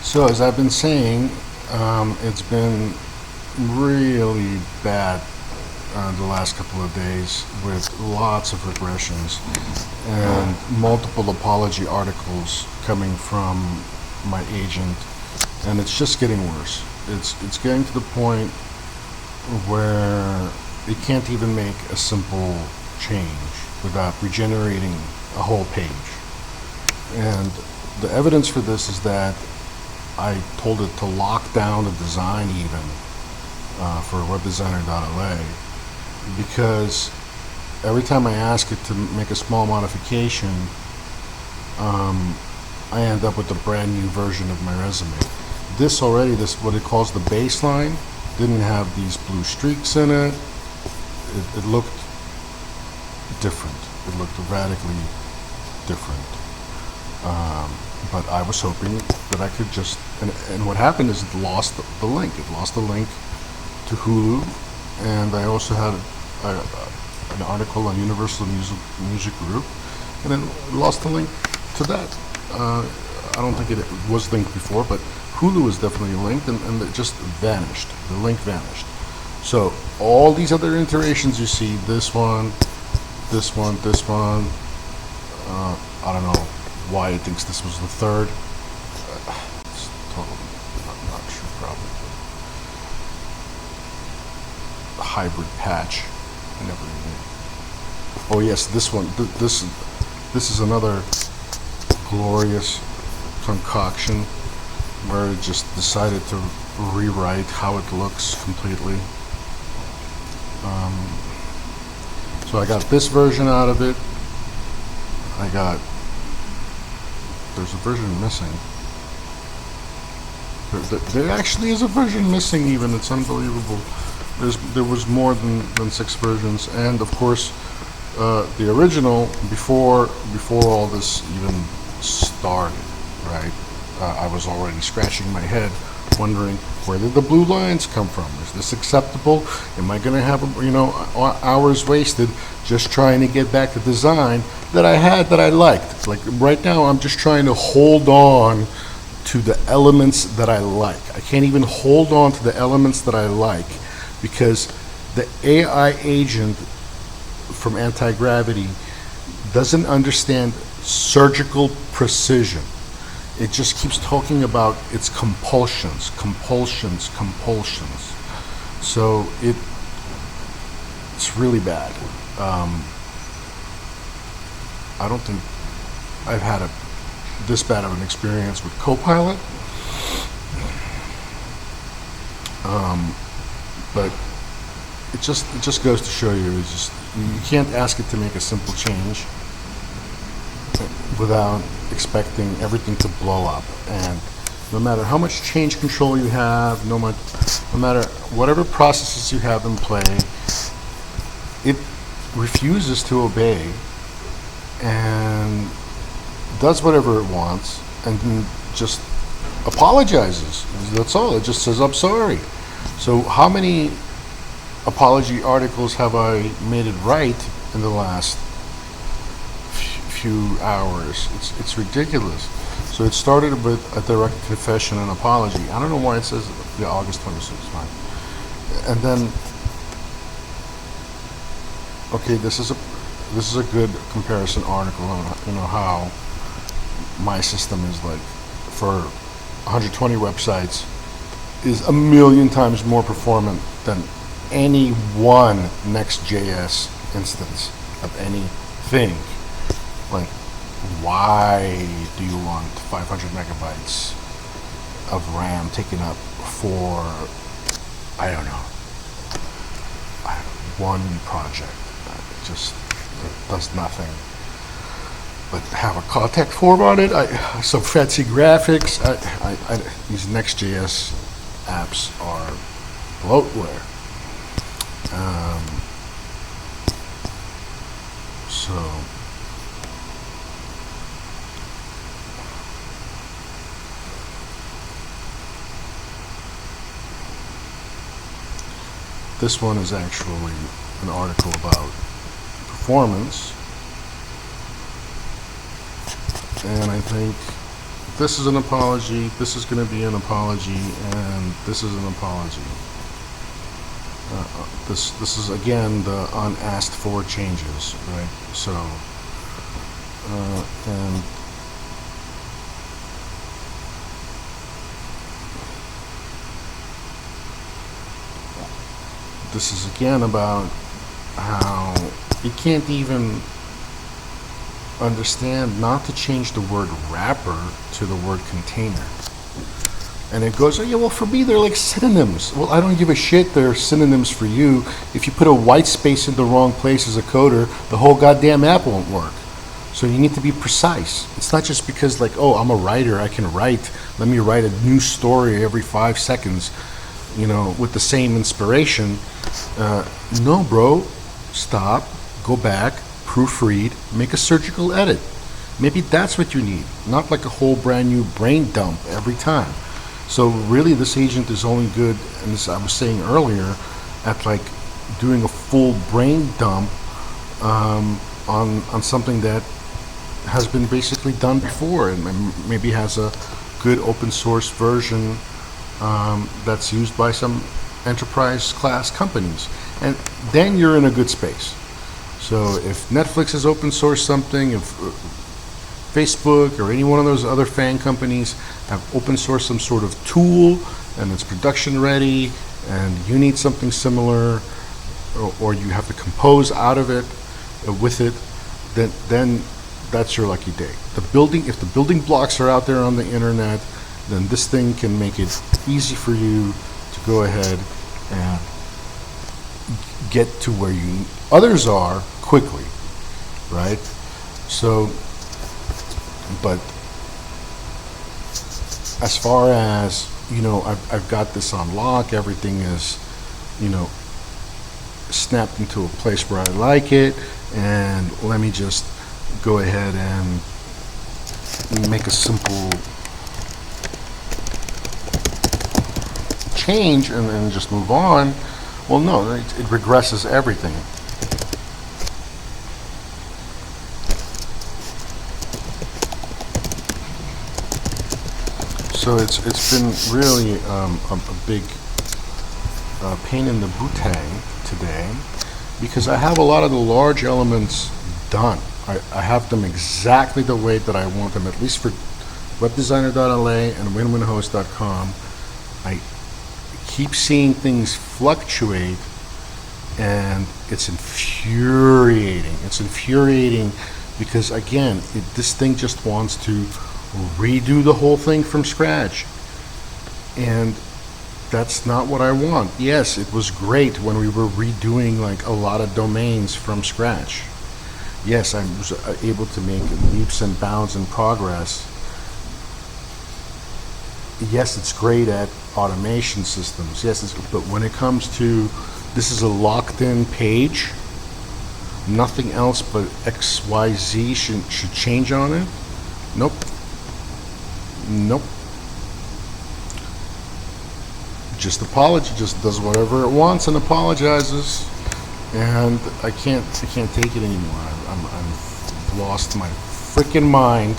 So as I've been saying, it's been really bad the last couple of days with lots of regressions and multiple apology articles coming from my agent, and it's just getting worse. It's getting to the point where it can't even make a simple change without regenerating a whole page. And the evidence for this is that I told it to lock down the design even for webdesigner.la, because every time I ask it to make a small modification, I end up with a brand new version of my resume. This already, this what it calls the baseline, didn't have these blue streaks in it. It looked different. It looked radically different. But I was hoping that I could just, and what happened is it lost the link. It lost the link to Hulu, and I also had an article on Universal Music Group, and then lost the link to that. I don't think it was linked before, but Hulu is definitely linked, and it just vanished. The link vanished. So all these other iterations you see, this one, this one, this one, I don't know why it thinks this was the third. It's totally not true, probably. A hybrid patch. I never even. Oh yes, this one. This is another glorious concoction where it just decided to rewrite how it looks completely. So I got this version out of it. There's a version missing. There actually is a version missing even. It's unbelievable. There was more than 6 versions, and of course the original before all this even started, right? I was already scratching my head, wondering where did the blue lines come from? Is this acceptable? Am I going to have hours wasted just trying to get back the design that I had that I liked? Like right now, I'm just trying to hold on to the elements that I like. I can't even hold on to the elements that I like because the AI agent from Antigravity doesn't understand surgical precision. It just keeps talking about its compulsions. So it's really bad. I don't think I've had this bad of an experience with Copilot. But it just goes to show you, you can't ask it to make a simple change without expecting everything to blow up. And no matter how much change control you have, no matter whatever processes you have in play, it refuses to obey and does whatever it wants and then just apologizes. That's all. It just says, I'm sorry. So how many apology articles have I made it right in the last few hours? It's ridiculous. So it started with a direct confession and apology. I don't know why it says August 26th, fine. And then, okay, this is a good comparison article on how my system is, like, for 120 websites is a million times more performant than any one Next.js instance of anything. Like, why do you want 500 megabytes of RAM taken up for, I don't know, one project? It does nothing but have a contact form on it, some fancy graphics. These Next.js apps are bloatware. So this one is actually an article about performance, and I think this is an apology, this is going to be an apology, and this is an apology. This is again the unasked for changes, right? So, and this is again about how you can't even understand not to change the word wrapper to the word container. And it goes, oh, yeah, well, for me, they're like synonyms. Well, I don't give a shit they're synonyms for you. If you put a white space in the wrong place as a coder, the whole goddamn app won't work. So you need to be precise. It's not just because, like, oh, I'm a writer, I can write. Let me write a new story every 5 seconds, with the same inspiration. No, bro. Stop. Go back. Proofread. Make a surgical edit. Maybe that's what you need. Not like a whole brand new brain dump every time. So really, this agent is only good, and this I was saying earlier, at like doing a full brain dump on something that has been basically done before, and maybe has a good open source version that's used by some enterprise class companies, and then you're in a good space. So if Netflix has open source something, if Facebook or any one of those other fan companies have open sourced some sort of tool and it's production ready, and you need something similar, or you have to compose out of it with it, then that's your lucky day. If the building blocks are out there on the internet, then this thing can make it easy for you to go ahead and get to where others are quickly, right? So, but as far as, I've got this on lock, everything is, snapped into a place where I like it, and let me just go ahead and make a simple change and then just move on. Well, no, it regresses everything. So it's been really a big pain in the bootay today, because I have a lot of the large elements done. I have them exactly the way that I want them, at least for webdesigner.la and winwinhost.com. I keep seeing things fluctuate, and it's infuriating. It's infuriating because, again, this thing just wants to redo the whole thing from scratch, and that's not what I want. Yes, it was great when we were redoing like a lot of domains from scratch. Yes, I was able to make leaps and bounds in progress. Yes, it's great at automation systems. Yes, but when it comes to, this is a locked-in page, nothing else but XYZ should change on it. Nope. Just does whatever it wants and apologizes, and I can't take it anymore. I've lost my freaking mind.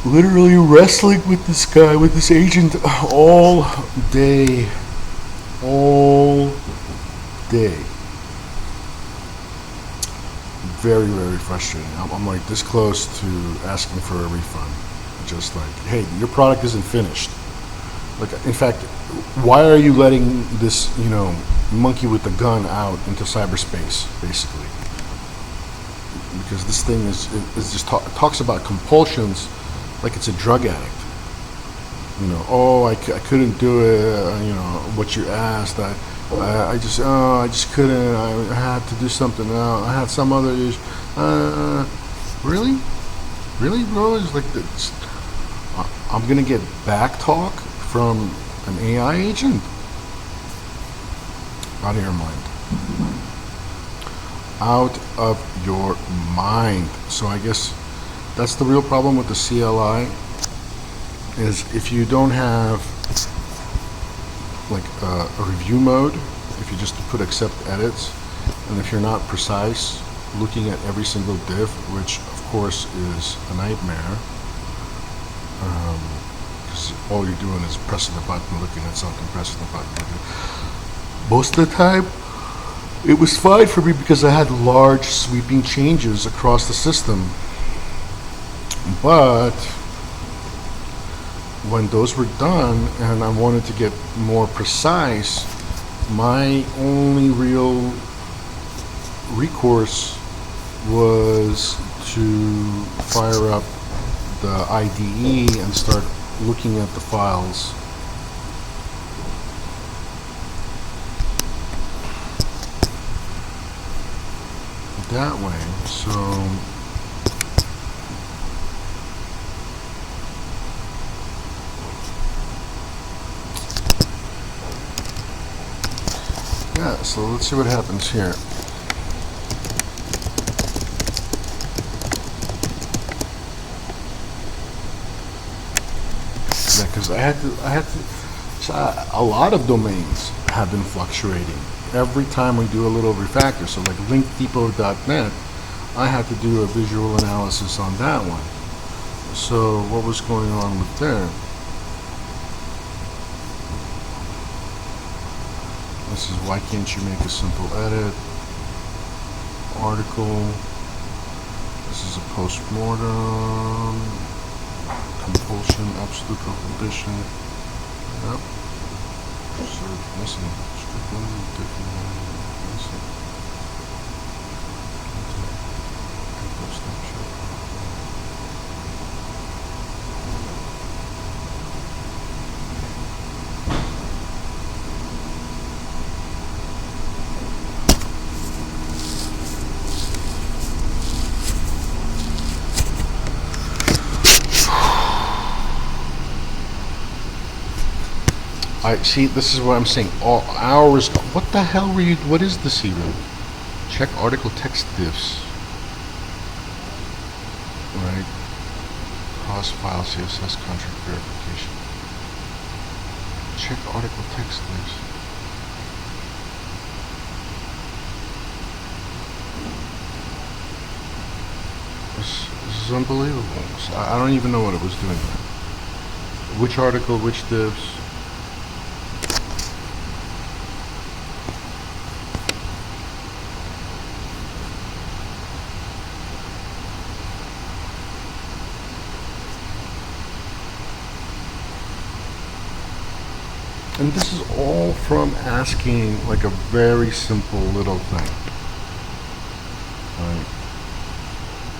Literally wrestling with this guy, with this agent, all day. Very, very frustrating. I'm like this close to asking for a refund. Just like, hey, your product isn't finished. Like, in fact, why are you letting this, monkey with the gun out into cyberspace, basically? Because this thing is just talks about compulsions like it's a drug addict. I couldn't do it. What you asked, I just couldn't. I had to do something. I had some other issue. Really, bro? It's like this. I'm gonna get back talk from an AI agent? Out of your mind. Out of your mind. So I guess that's the real problem with the CLI, is if you don't have like a review mode, if you just put accept edits, and if you're not precise, looking at every single diff, which of course, is a nightmare. Because all you're doing is pressing the button, looking at something, pressing the button. Most of the time, it was fine for me because I had large sweeping changes across the system. But when those were done and I wanted to get more precise, my only real recourse was to fire up the IDE and start looking at the files. That way. So yeah, so let's see what happens here. Yeah, because I had to. So a lot of domains have been fluctuating every time we do a little refactor. So like linkdepot.net, I had to do a visual analysis on that one. So what was going on with there? This is why can't you make a simple edit? Article. This is a post-mortem. Compulsion, absolute compulsion. Yep. So missing. Strictly different. Missing. Snapshot. I see. This is what I'm saying. All hours. What the hell were you? What is this even? Check article text diffs. Right. Cross file CSS contract verification. Check article text diffs. This is unbelievable. So I don't even know what it was doing. Which article? Which diffs? And this is all from asking like a very simple little thing. Right?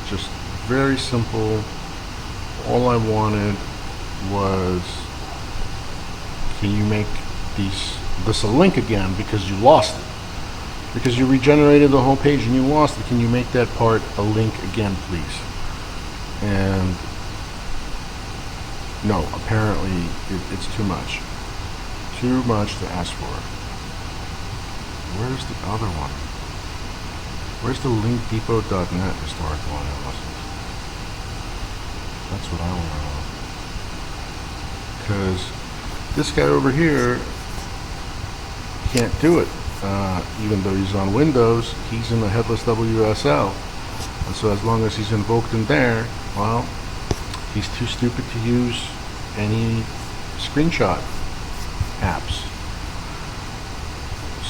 Just very simple. All I wanted was, can you make this a link again because you lost it? Because you regenerated the whole page and you lost it. Can you make that part a link again, please? And no, apparently it's too much. Too much to ask for. Where's the other one? Where's the linkdepot.net historical analysis? That's what I want to know. Because this guy over here can't do it. Even though he's on Windows, he's in the headless WSL. And so as long as he's invoked in there, well, he's too stupid to use any screenshot apps.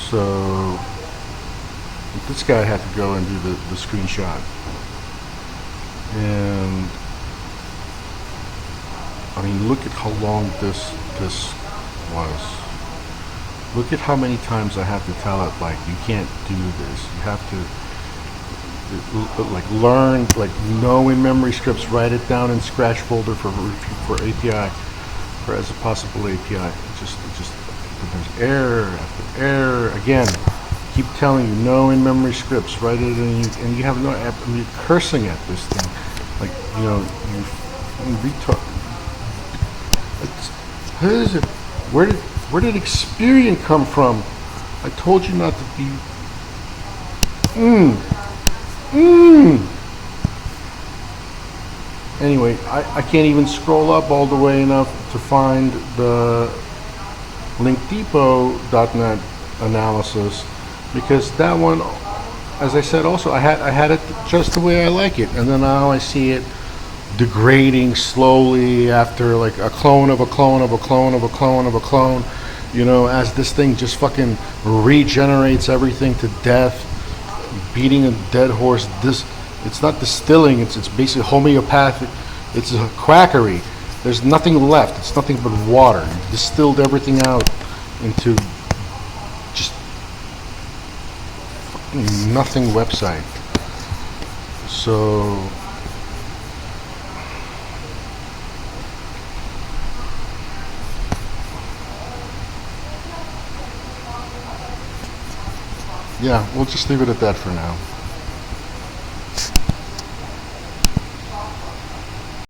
So this guy had to go and do the screenshot. And I mean, look at how long this was. Look at how many times I have to tell it, like, you can't do this. You have to like learn, like know in memory scripts, write it down in Scratch folder for API, for as a possible API. It just there's error after error. Again, keep telling you, know in memory scripts, write it, and you have no. I mean, you're cursing at this thing, like, you know, you retard. What is it? Where did Experian come from? I told you not to be. Anyway, I can't even scroll up all the way enough to find the linkdepot.net analysis, because that one as I said, also I had it just the way I like it, and then now I see it degrading slowly after like a clone of a clone of a clone of a clone of a clone. You know, as this thing just fucking regenerates everything to death, beating a dead horse. This, it's not distilling. It's basically homeopathic. It's a quackery. There's nothing left. It's nothing but water. You distilled everything out into just fucking nothing website. So yeah, we'll just leave it at that for now.